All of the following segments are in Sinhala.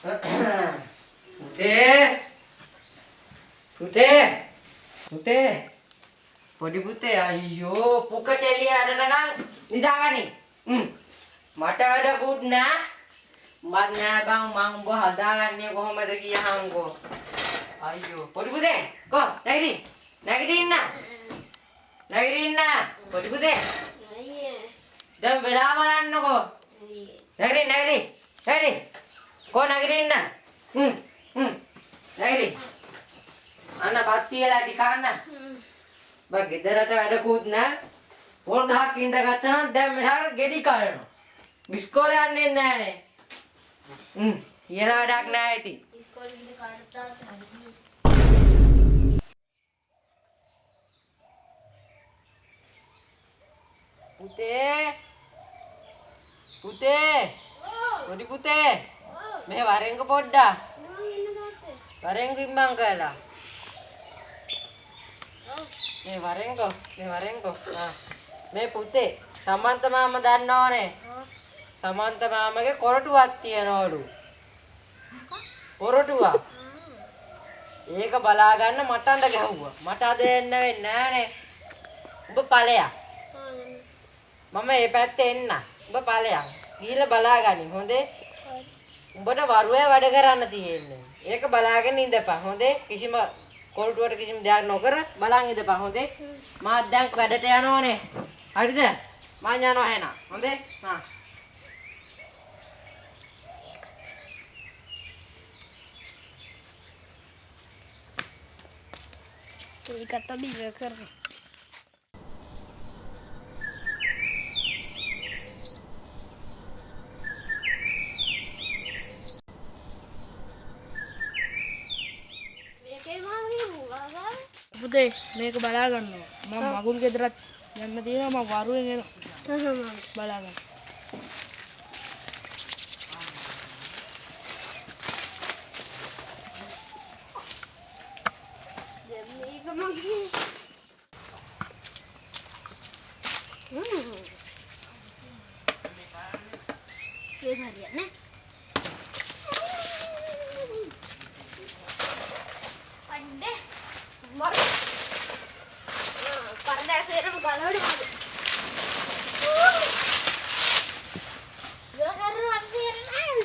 පුතේ පුතේ පුතේ පොඩි පුතේ අයියෝ පුකට එළිය හදනකම් නිදාගනි. මට වැඩකුත් නෑ. මත් නෑ බං මං උඹ හදාගන්නේ කොහොමද කියහන්කෝ. අයියෝ පොඩි පුතේ කො නැගිටින්න පොඩි පුතේ දැන් වෙලා බලන්නකෝ. නැගිටින්න කො නැගිටින්න නැගිටින්න අන්න බත් තියලා ටිකන්න. බා ගෙදරට වැඩකුත් නෑ. පොල් ගහක් ඉඳගත්තා නම් දැන් මෙහාට ගෙඩි කනවා. ඉස්කෝලේ යන්නේ නෑනේ. කියන වැඩක් නෑ ඉතින්. ඉස්කෝලේ ගිහින් කාටවත් පුතේ පොඩි පුතේ මේ වරෙන්ක පොඩ්ඩක් වරෙන්ක ඉම්මන් කළා. මේ වරෙන්ක මේ පුතේ සමන්ත මාමා දන්නවනේ. සමන්ත මාමගේ කොරටුවක් තියනවලු. කොරටුවක් ඒක බලා ගන්න මට අඬ ගැහුවා. මට අද එන්න වෙන්නේ නෑනේ. ඔබ ඵලයක් මම මේ පැත්තේ එන්න. ඔබ ඵලයක් ගිහලා බලාගනි හොඳේ. උඹට වරුවේ වැඩ කරන්න තියෙන්නේ. ඒක බලාගෙන ඉඳපන් හොඳේ. කිසිම කොරටුවට කිසිම දෙයක් නොකර බලන් ඉඳපන් හොඳේ. මාත් දැන් වැඩට යනෝනේ. හරිද? මං යනවා එහෙනම්. හොඳේ? හා. Tuh kata dia ker. පුතේ මේක බලා ගන්නවා. මම මගුල් ගෙදරත් යන්න තියෙනවා. මම වරුවෙන් එනවා. බලා ගන්න. මේක මගේ. මේ හරියන්නේ. අඩේ මර පරදාසේරම ගලවඩ මගේ. ගලකරන අන්තිර නෑ.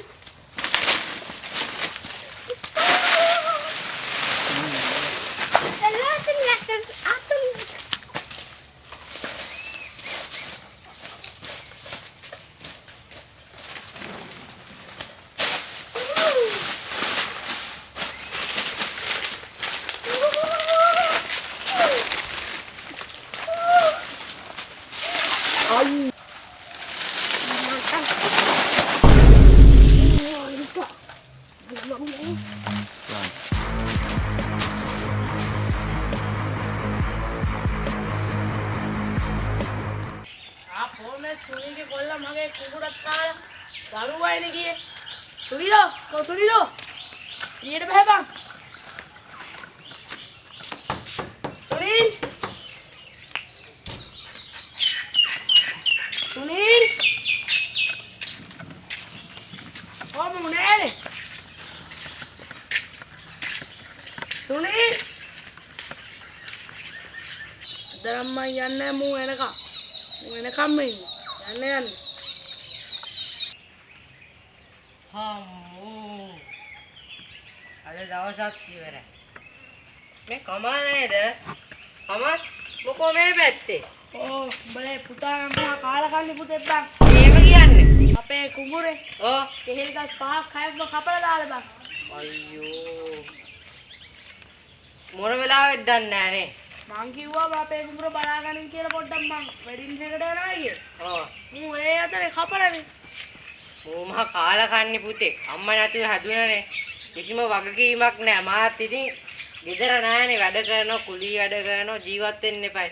සුනි के කොල්ලා මගේ කුකුරක් කාලා දරුවයිනේ ගියේ. සුනිලෝ කො සුනිලෝ ඊට බහපන්. සුනිල් කොහොම මුනේනේ සුනිල් දරම්ම යන්නේ මූ එනකම් යන්න හම්මෝ අද දවසක් ඉවරයි. මේ කමල් නේද? කමල් මොකෝ මේ පැත්තේ? ඕ බලේ පුතා නම් මහා කාලා කන්නේ පුතේ බං. එහෙම කියන්නේ. අපේ කුඹුරේ ඔව් කෙහෙල් ගස් පහක් හයක් කපලා දාලා බං. අයියෝ මොන වෙලාවෙද දන්නේ නැහනේ. මං කිව්වා අපේ කුඹුර බලාගන්න කියලා පොඩ්ඩක් මං වෙඩින් එකකට යනවා කියේ. ඔව් මූ ඒ අතරේ කපලානේ. මෝ මහා කාලා කන්නේ පුතේ. අම්මා නැතුව හැදුණානේ. කිසිම වගකීමක් නැහැ. මාත් ඉතින් ගෙදර නැහැනේ. වැඩ කරනවා, කුලී වැඩ කරනවා, ජීවත් වෙන්න එපයි.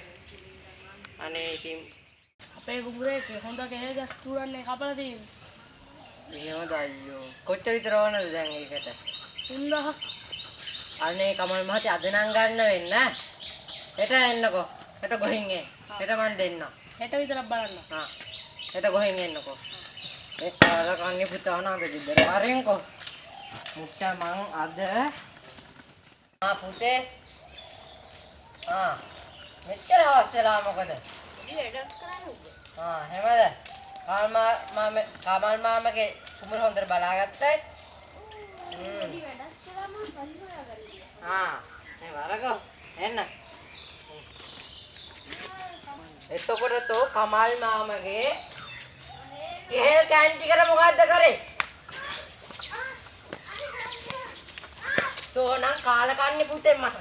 අනේ ඉතින් අපේ කුඹුරේ හොඳ කෙහෙල් ගස් තුරන්නේ කපලා තියෙන්නේ. එහෙමද අයියෝ. කොච්චර විතර ඕනද දැන් ඒකට? 3000ක්. අනේ කමල් මහත්තයා අද නම් ගන්න වෙන්න. හෙට එන්නකෝ. හෙට ගොහින් එන්න. හෙට මන් දෙන්න. හෙට විතරක් බලන්න. හා. හෙට ගොහින් එන්නකෝ. ඒ කාලා කන්නේ පුතා නාද ගෙදර. වරෙන්කෝ. මුට්ටා මං අද පුතේ මෙච්චර හවස්සලා මොකද? වැඩක් කරන්නේ. එහෙමද? කමල් මාමගේ කුඹුර හොඳට බලාගත්තයි. වැඩක් කළාම පරිහොයා ගන්න. මේ වරකෝ එන්න. එතකොට තෝ කමල් මාමගේ කෙහෙල් කැන්ටි කර මොකද්ද කරේ? තෝ නම් කාලා කන්නේ පුතේ මට.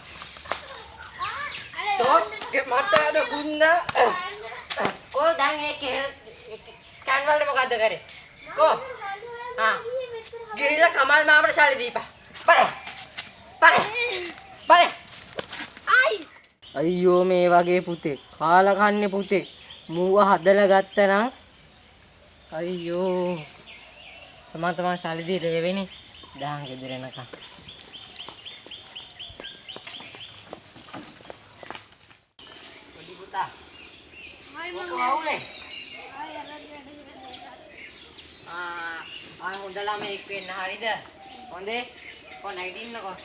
තෝ මට අද ගුන්න. කො දැන් ඒ කෙහෙල් කැන් වලට මොකද්ද කරේ? කො? ගිහිල්ලා කමල් මාමට ශාලි දීපන්. බලේ. අයියෝ මේ වගේ පුතේ කාලා කන්නේ පුතේ මූව හදලා ගත්තනම් අයියෝ තමන් ශාලි දීලා එවෙනේ දහන් ගෙදර එනකම්. පොඩි පුතා කොහොමනේ? හොඳ ළමෙක් වෙන්න හරිද? හොඳේ. නැගිටින්නකෝ.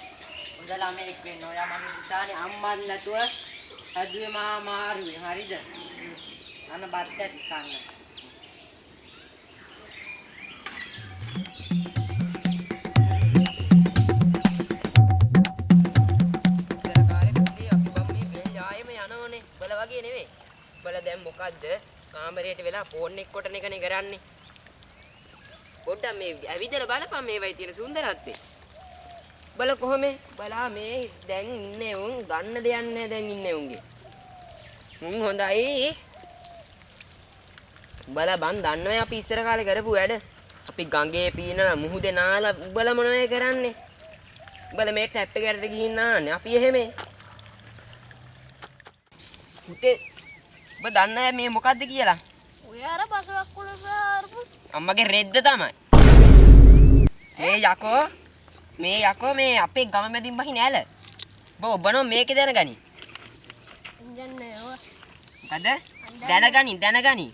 හොඳ ළමෙක් වෙන්න. ඔයා මගේ පුතානේ අම්මත් නැතුව අදුවේ මාරුවේ හරිද? අන්න බත්තත් කන්න. වගේ නෙවෙයි. බල දැන් මොකද්ද? කාමරයට වෙලා ෆෝන් එක කොටන එකනේ කරන්නේ. පොඩ්ඩක් මේ ඇවිදලා බලපන් මේවයි තියෙන සුන්දරත්වය. බල කොහොමද? බලා මේ දැන් ඉන්නේ උන් ගන්න දෙයක් නැහැ දැන් ඉන්නේ උන්ගේ. මුන් හොඳයි. බල බන් දන්නවයි අපි ඉස්සර කාලේ කරපු වැඩ. අපි ගඟේ පීනලා මුහුදේ නාලා බල මොනවයි කරන්නේ? බල මේ ටැප් එකකට ගිහින් නාන්නේ. අපි එහෙමේ. පුතේ ඔබ දන්නේ මේ මොකද්ද කියලා? ඔය අර බසවක් කුලසාරපු අම්මගේ රෙද්ද තමයි. මේ යකෝ මේ අපේ ගම මැදින් බහින ඇල. ඔබ නෝ මේකේ දැනගනි. ඉන්නේ ඔය. මොකද? දැනගනි.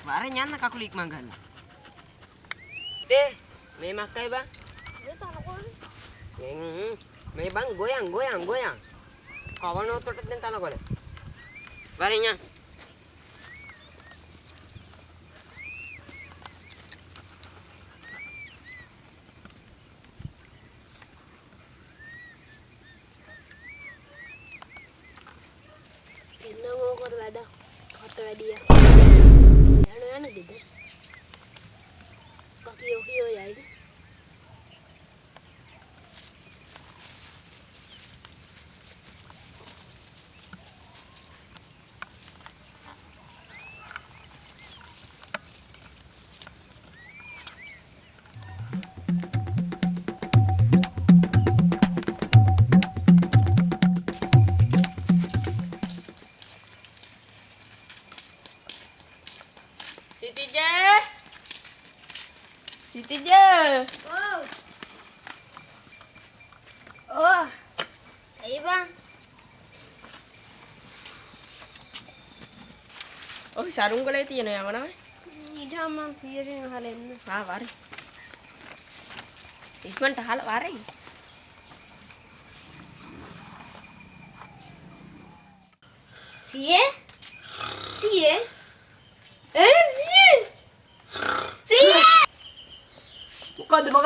වරෙන් යන්න කකුල ඉක්මන් ගන්න. මේ මක්කයි බං? මේ තනකොළ. මේ බං ගෝයන්. කවනොතට දැන් තනකොළ. වරෙන් යන්න. මොකද වැඩ කට වැඩිය යන ගෙදර කකියෝ යයිද Sitija. Oh. Ayo bang. ඔහි සරුංගලේ තියෙන යවනම ඊට මං 100ෙන් අහලා එන්න. වාරි. ඉක්මනට අහලා වාරි. සියේ?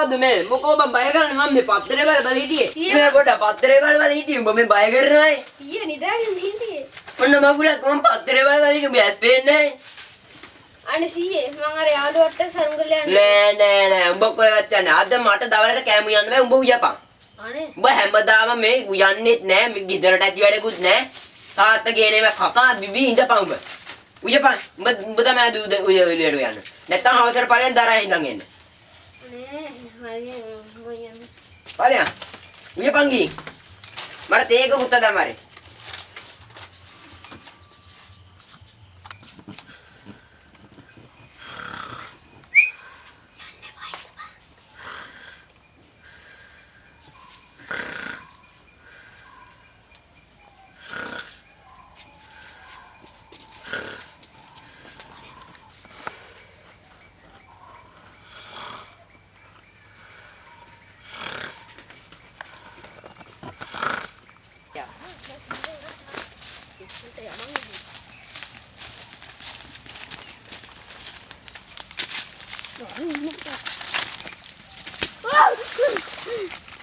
මොකද මේ මොකෝ බං බය කරන්නේ මම මේ පත්තරේ බල හිටියේ මේ පොඩ පත්තරේ බල හිටියේ උඹ මේ බය කරනවායි සියේ නිදාගෙන හිටියේ ඔන්න මගුලක් මම පත්තරේ බල හිටියේ උඹ ඇස් පේන්නේ නැහැ අනේ සියේ මං අර යාළුවත් එක්ක සරුංගලේ යන්නේ නෑ උඹ කොහෙවත් යන්නේ අද මට දවල්ට කෑමු යන්න බෑ උඹ උයපන් අනේ උඹ හැමදාම මේ උයන්නෙත් නෑ මේ ගෙදරට ඇති වැඩකුත් නෑ තාත්තා ගේනේ මේ කකා බිබී ඉඳපන් උඹ උයපන් උඹ තමයි දුද උයලට යන්න නැත්තම් අවසර ඵලයෙන් දරා ඉඳන් එන්න Vale, uya panggi. Mara tega gutta da mare.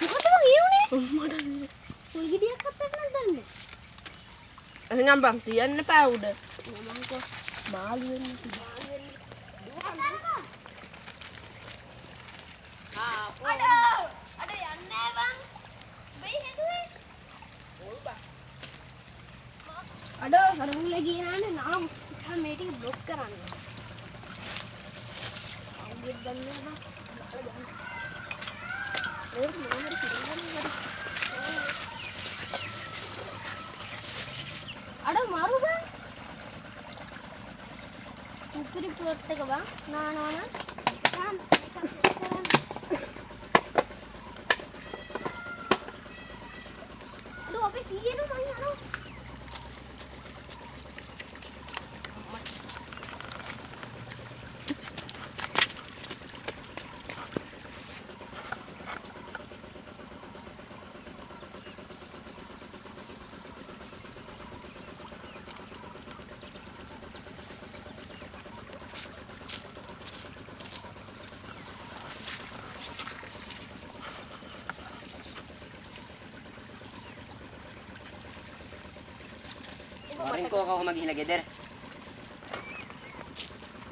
මොකද බං ඒ උනේ? කොයි ගෙඩියක් අත්තට නැද්දන්නේ? එහෙනම් බං තියන්න එපා උඩ. මාළු වෙන්න. අඩ යන්නේ බං. බයි හෙදුවේ. අඩෝ සරංගල ගියානේ නාම මේ ටික බ්ලොක් කරන්න. අවුත් දන්නේ බං. අඩෝ මාරු බං. සුපිරි ප්ලොට් එක බං. නානවන. තාම එකක් කරන්න. අඩෝ අපි සීයනෝ මං යනවා. වරින් කොහොම ගිහිල්ලා ගෙදර.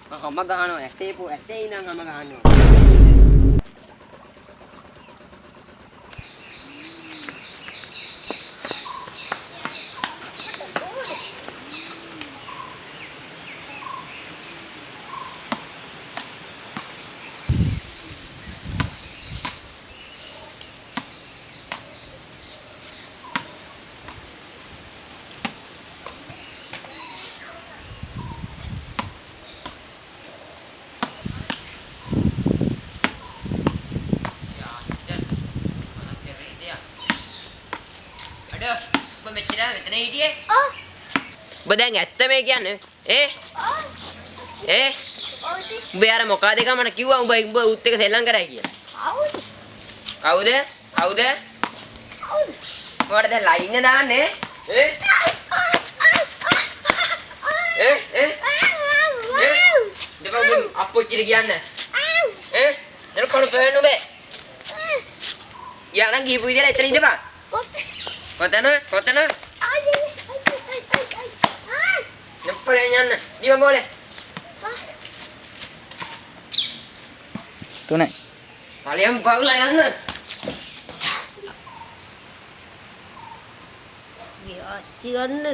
කොහොම ගහනවා ඇටේ ඉඳන් හැම ගහනවා. අඩෝ ඔබ මෙච්චර මෙතන හිටියේ? ඔබ දැන් ඇත්ත මේ කියන්නේ? උඹ යාර මොකද එක මට කිව්වා උඹ උත් එක සෙල්ලම් කරයි කියලා. කවුද? ඔයාට දැන් ලයින් එක දාන්නේ? දෙපා උඹ අප්පොච්චිට කියන්නේ. දැන් කොහොමද පේන්නේ උඹ? යා නම් ගිහපු විදියට එතන ඉඳපන්. කොතන? Nepale yan. Di ba boleh? Tunay. Kalian baru lah yan. Ya, cigan na.